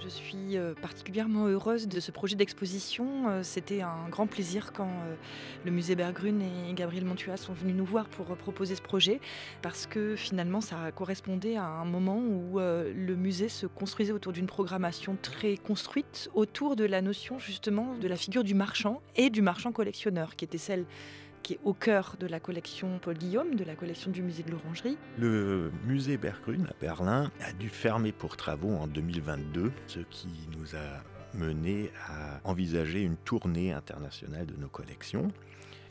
Je suis particulièrement heureuse de ce projet d'exposition. C'était un grand plaisir quand le musée Berggruen et Gabriel Montuas sont venus nous voir pour proposer ce projet, parce que finalement ça correspondait à un moment où le musée se construisait autour d'une programmation très construite autour de la notion justement de la figure du marchand et du marchand collectionneur, qui était celle qui est au cœur de la collection Paul Guillaume, de la collection du musée de l'Orangerie. Le musée Berggruen à Berlin a dû fermer pour travaux en 2022, ce qui nous a mené à envisager une tournée internationale de nos collections.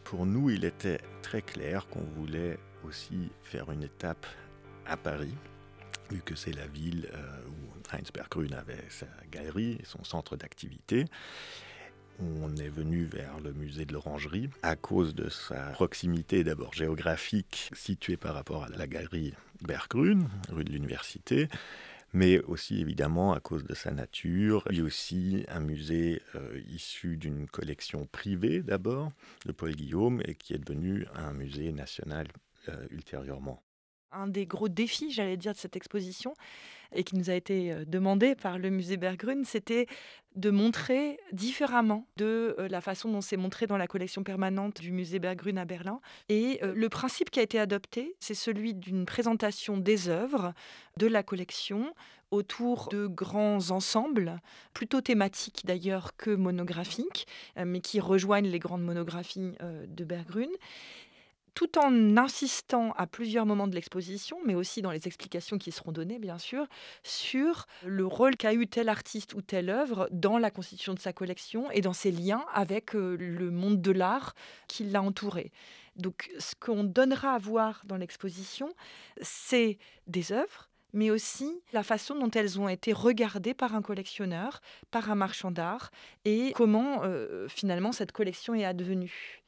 Pour nous, il était très clair qu'on voulait aussi faire une étape à Paris, vu que c'est la ville où Heinz Berggruen avait sa galerie et son centre d'activité. On est venu vers le musée de l'Orangerie à cause de sa proximité d'abord géographique, située par rapport à la galerie Berggruen, rue de l'Université, mais aussi évidemment à cause de sa nature. Lui aussi un musée issu d'une collection privée d'abord de Paul Guillaume et qui est devenu un musée national ultérieurement. Un des gros défis, j'allais dire, de cette exposition, et qui nous a été demandé par le musée Berggruen, c'était de montrer différemment de la façon dont c'est montré dans la collection permanente du musée Berggruen à Berlin. Et le principe qui a été adopté, c'est celui d'une présentation des œuvres de la collection autour de grands ensembles, plutôt thématiques d'ailleurs que monographiques, mais qui rejoignent les grandes monographies de Berggruen, tout en insistant à plusieurs moments de l'exposition, mais aussi dans les explications qui seront données, bien sûr, sur le rôle qu'a eu tel artiste ou telle œuvre dans la constitution de sa collection et dans ses liens avec le monde de l'art qui l'a entouré. Donc, ce qu'on donnera à voir dans l'exposition, c'est des œuvres, mais aussi la façon dont elles ont été regardées par un collectionneur, par un marchand d'art, et comment finalement cette collection est advenue.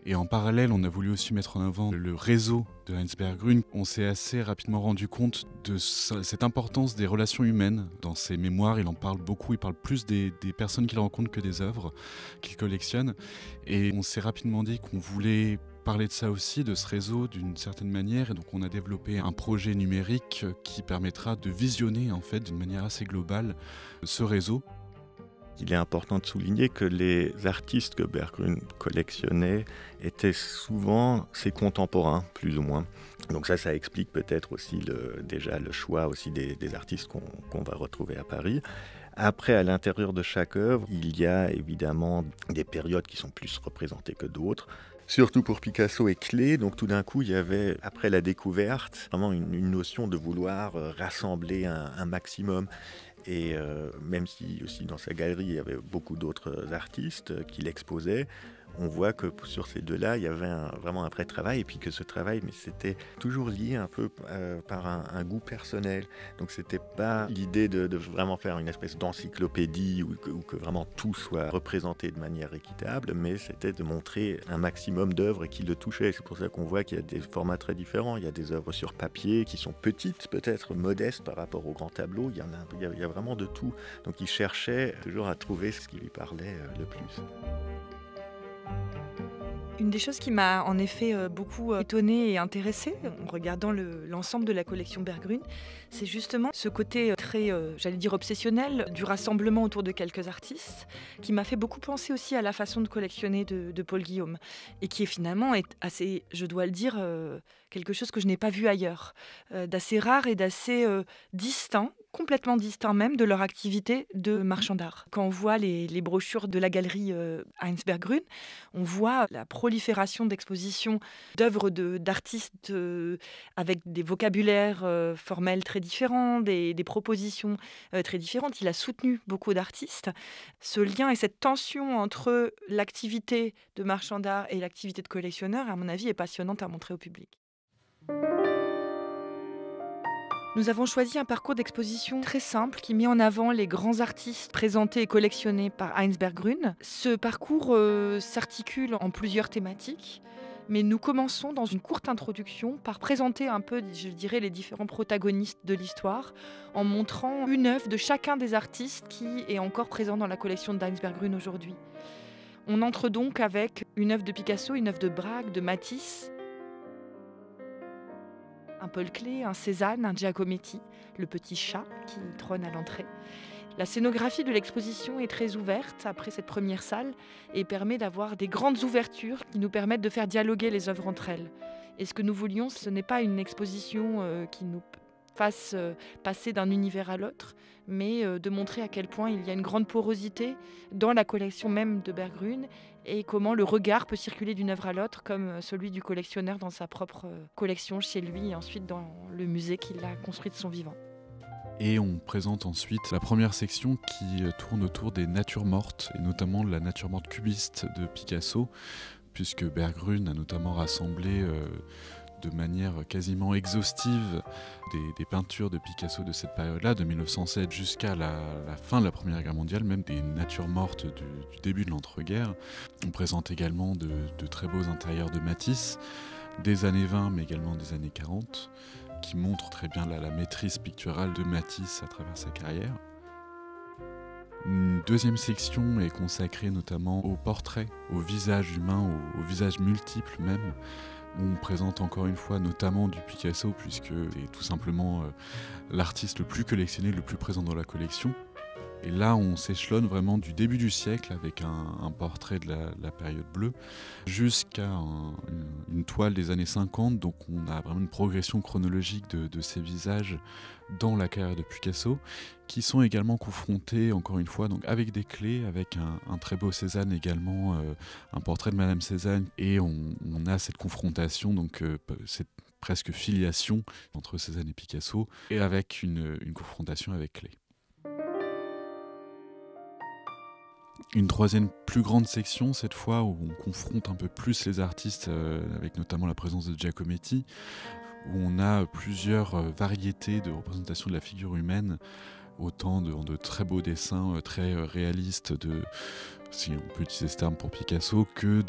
Et en parallèle, on a voulu aussi mettre en avant le réseau de Heinz Berggruen. On s'est assez rapidement rendu compte de cette importance des relations humaines. Dans ses mémoires, il en parle beaucoup, il parle plus des personnes qu'il rencontre que des œuvres qu'il collectionne. Et on s'est rapidement dit qu'on voulait parler de ça aussi, de ce réseau d'une certaine manière. Et donc on a développé un projet numérique qui permettra de visionner en fait d'une manière assez globale ce réseau. Il est important de souligner que les artistes que Berggruen collectionnait étaient souvent ses contemporains, plus ou moins. Donc ça explique peut-être aussi déjà le choix aussi des artistes qu'on va retrouver à Paris. Après, à l'intérieur de chaque œuvre, il y a évidemment des périodes qui sont plus représentées que d'autres. Surtout pour Picasso et Klee, donc tout d'un coup, il y avait, après la découverte, vraiment une notion de vouloir rassembler un maximum. Et même si aussi dans sa galerie, il y avait beaucoup d'autres artistes qui l'exposaient, on voit que sur ces deux-là, il y avait vraiment un vrai travail. Et puis que ce travail, mais c'était toujours lié un peu par un goût personnel. Donc c'était pas l'idée de vraiment faire une espèce d'encyclopédie ou que vraiment tout soit représenté de manière équitable, mais c'était de montrer un maximum d'œuvres qui le touchaient. C'est pour ça qu'on voit qu'il y a des formats très différents. Il y a des œuvres sur papier qui sont petites, peut-être modestes par rapport aux grands tableaux. Il y a vraiment de tout. Donc il cherchait toujours à trouver ce qui lui parlait le plus. Une des choses qui m'a en effet beaucoup étonnée et intéressée en regardant l'ensemble de la collection Berggruen, c'est justement ce côté très, j'allais dire obsessionnel, du rassemblement autour de quelques artistes, qui m'a fait beaucoup penser aussi à la façon de collectionner de Paul Guillaume, et qui finalement est assez, je dois le dire, quelque chose que je n'ai pas vu ailleurs, d'assez rare et d'assez distinct, complètement distinct même de leur activité de marchand d'art. Quand on voit les brochures de la galerie Heinz Berggruen, on voit la prolifération d'expositions d'œuvres d'artistes avec des vocabulaires formels très différents, des propositions très différentes. Il a soutenu beaucoup d'artistes. Ce lien et cette tension entre l'activité de marchand d'art et l'activité de collectionneur, à mon avis, est passionnante à montrer au public. Nous avons choisi un parcours d'exposition très simple qui met en avant les grands artistes présentés et collectionnés par Heinz Berggruen. Ce parcours s'articule en plusieurs thématiques, mais nous commençons dans une courte introduction par présenter un peu, je dirais, les différents protagonistes de l'histoire, en montrant une œuvre de chacun des artistes qui est encore présent dans la collection de Heinz Berggruen aujourd'hui. On entre donc avec une œuvre de Picasso, une œuvre de Braque, de Matisse, un Paul Klee, un Cézanne, un Giacometti, le petit chat qui trône à l'entrée. La scénographie de l'exposition est très ouverte après cette première salle et permet d'avoir des grandes ouvertures qui nous permettent de faire dialoguer les œuvres entre elles. Et ce que nous voulions, ce n'est pas une exposition qui nous fasse passer d'un univers à l'autre, mais de montrer à quel point il y a une grande porosité dans la collection même de Berggruen et comment le regard peut circuler d'une œuvre à l'autre, comme celui du collectionneur dans sa propre collection chez lui et ensuite dans le musée qu'il a construit de son vivant. Et on présente ensuite la première section qui tourne autour des natures mortes, et notamment la nature morte cubiste de Picasso, puisque Berggruen a notamment rassemblé de manière quasiment exhaustive des peintures de Picasso de cette période-là, de 1907 jusqu'à la fin de la Première Guerre mondiale, même des natures mortes du début de l'entre-guerre. On présente également de très beaux intérieurs de Matisse, des années 20 mais également des années 40, qui montrent très bien la maîtrise picturale de Matisse à travers sa carrière. Une deuxième section est consacrée notamment aux portraits, aux visages humains, aux visages multiples même. On présente encore une fois notamment du Picasso, puisque c'est tout simplement l'artiste le plus collectionné, le plus présent dans la collection. Et là, on s'échelonne vraiment du début du siècle avec un portrait de la période bleue jusqu'à une toile des années 50. Donc on a vraiment une progression chronologique de ces visages dans la carrière de Picasso, qui sont également confrontés, encore une fois, donc avec des clés, avec un très beau Cézanne également, un portrait de Madame Cézanne. Et on a cette confrontation, donc cette presque filiation entre Cézanne et Picasso, et avec une confrontation avec clés. Une troisième plus grande section, cette fois, où on confronte un peu plus les artistes, avec notamment la présence de Giacometti, où on a plusieurs variétés de représentation de la figure humaine, autant de très beaux dessins, très réalistes, si on peut utiliser ce terme pour Picasso, que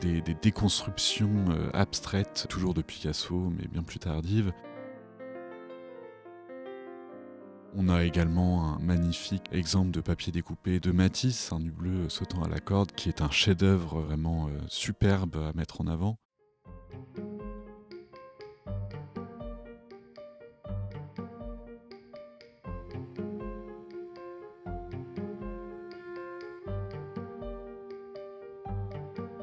des déconstructions abstraites, toujours de Picasso, mais bien plus tardives. On a également un magnifique exemple de papier découpé de Matisse, un nu bleu sautant à la corde, qui est un chef-d'œuvre vraiment superbe à mettre en avant.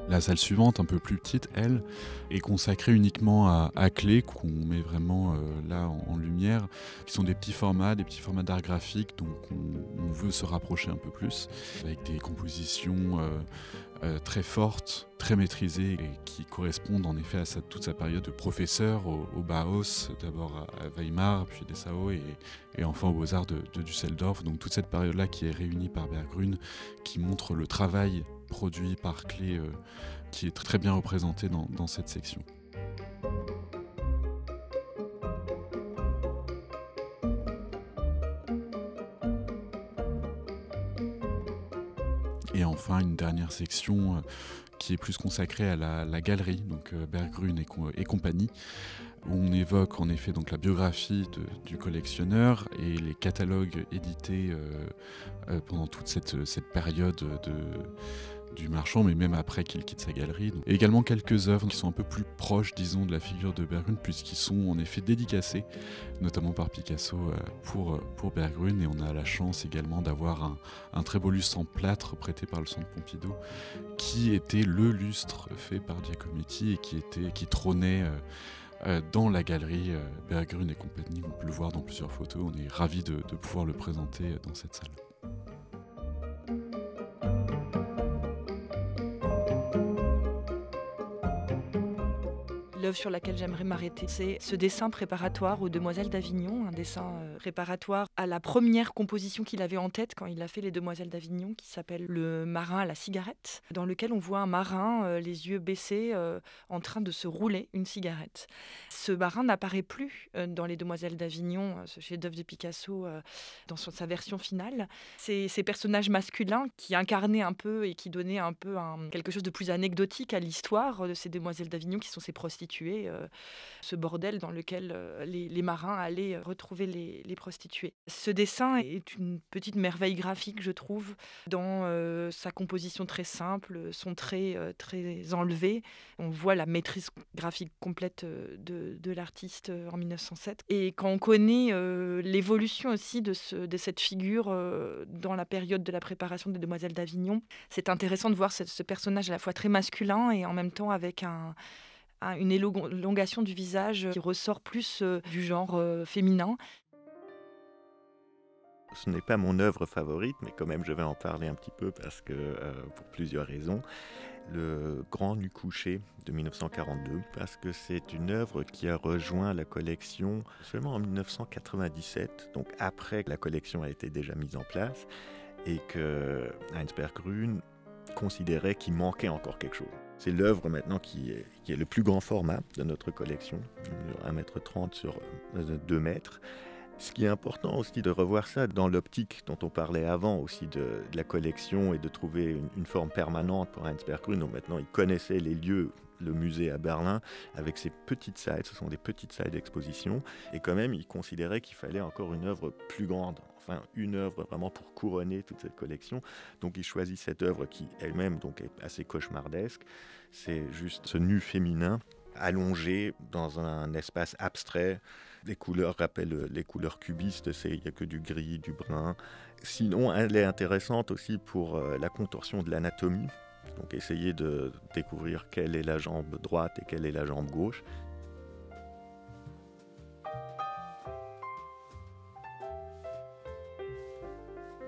La salle suivante, un peu plus petite, elle, est consacrée uniquement à clés, qu'on met vraiment là en lumière, qui sont des petits formats d'art graphique, donc on veut se rapprocher un peu plus, avec des compositions très fortes, très maîtrisées, et qui correspondent en effet à toute sa période de professeur au Bauhaus, d'abord à Weimar, puis Dessau, et enfin aux Beaux-Arts de Düsseldorf. Donc toute cette période-là qui est réunie par Berggruen, qui montre le travail produit par Klee, qui est très bien représenté dans cette section. Et enfin, une dernière section qui est plus consacrée à la galerie, donc Berggruen et compagnie, où on évoque en effet donc la biographie du collectionneur et les catalogues édités pendant toute cette période du marchand, mais même après qu'il quitte sa galerie. Et également quelques œuvres qui sont un peu plus proches, disons, de la figure de Berggruen, puisqu'ils sont en effet dédicacés, notamment par Picasso pour Berggruen. Et on a la chance également d'avoir un très beau lustre en plâtre prêté par le Centre Pompidou, qui était le lustre fait par Giacometti et qui trônait dans la galerie Berggruen et compagnie. On peut le voir dans plusieurs photos. On est ravis de pouvoir le présenter dans cette salle. L'œuvre sur laquelle j'aimerais m'arrêter, c'est ce dessin préparatoire aux Demoiselles d'Avignon, un dessin préparatoire à la première composition qu'il avait en tête quand il a fait les Demoiselles d'Avignon, qui s'appelle Le marin à la cigarette, dans lequel on voit un marin, les yeux baissés, en train de se rouler une cigarette. Ce marin n'apparaît plus dans les Demoiselles d'Avignon, ce chef-d'œuvre de Picasso, dans sa version finale. C'est ces personnages masculins qui incarnaient un peu et qui donnaient un peu quelque chose de plus anecdotique à l'histoire de ces Demoiselles d'Avignon, qui sont ces prostituées prostituées, ce bordel dans lequel les marins allaient retrouver les prostituées. Ce dessin est une petite merveille graphique, je trouve, dans sa composition très simple, son trait très enlevé. On voit la maîtrise graphique complète de l'artiste en 1907. Et quand on connaît l'évolution aussi de cette figure dans la période de la préparation des Demoiselles d'Avignon, c'est intéressant de voir ce personnage à la fois très masculin et en même temps avec une élongation du visage qui ressort plus du genre féminin. Ce n'est pas mon œuvre favorite, mais quand même je vais en parler un petit peu parce que, pour plusieurs raisons. Le Grand Nu couché de 1942, parce que c'est une œuvre qui a rejoint la collection seulement en 1997, donc après que la collection a été déjà mise en place, et que Heinz Berggruen considérait qu'il manquait encore quelque chose. C'est l'œuvre maintenant qui est le plus grand format de notre collection, 1,30 m sur 2 mètres. Ce qui est important aussi de revoir ça dans l'optique dont on parlait avant aussi de la collection et de trouver une forme permanente pour Heinz Berggruen. Donc maintenant, il connaissait les lieux, le musée à Berlin, avec ses petites salles. Ce sont des petites salles d'exposition. Et quand même, il considérait qu'il fallait encore une œuvre plus grande. Enfin, une œuvre vraiment pour couronner toute cette collection. Donc il choisit cette œuvre qui elle-même donc, est assez cauchemardesque. C'est juste ce nu féminin allongé dans un espace abstrait. Les couleurs rappellent les couleurs cubistes, il n'y a que du gris, du brun. Sinon, elle est intéressante aussi pour la contorsion de l'anatomie. Donc essayer de découvrir quelle est la jambe droite et quelle est la jambe gauche.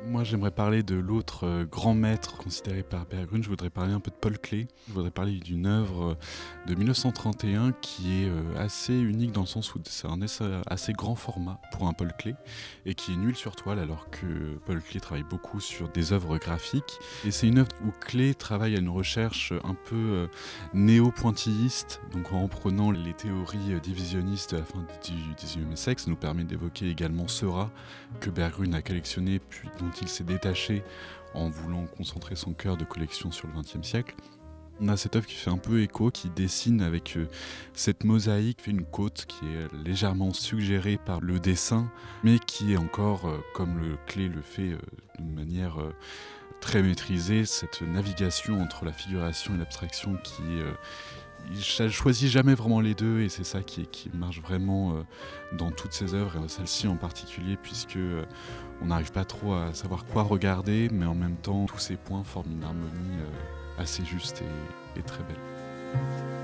Moi, j'aimerais parler de l'autre grand maître considéré par Berggruen. Je voudrais parler un peu de Paul Klee. Je voudrais parler d'une œuvre de 1931 qui est assez unique dans le sens où c'est un assez grand format pour un Paul Klee et qui est nul sur toile alors que Paul Klee travaille beaucoup sur des œuvres graphiques. Et c'est une œuvre où Klee travaille à une recherche un peu néo-pointilliste, donc en reprenant les théories divisionnistes de la fin du XIXe siècle. Ça nous permet d'évoquer également Seurat que Berggruen a collectionné puis dont il s'est détaché en voulant concentrer son cœur de collection sur le XXe siècle. On a cette œuvre qui fait un peu écho, qui dessine avec cette mosaïque, fait une côte qui est légèrement suggérée par le dessin, mais qui est encore, comme le Klee le fait d'une manière très maîtrisée, cette navigation entre la figuration et l'abstraction qui il choisit jamais vraiment les deux et c'est ça qui marche vraiment dans toutes ses œuvres, et celle-ci en particulier, puisque on n'arrive pas trop à savoir quoi regarder, mais en même temps tous ces points forment une harmonie assez juste et très belle.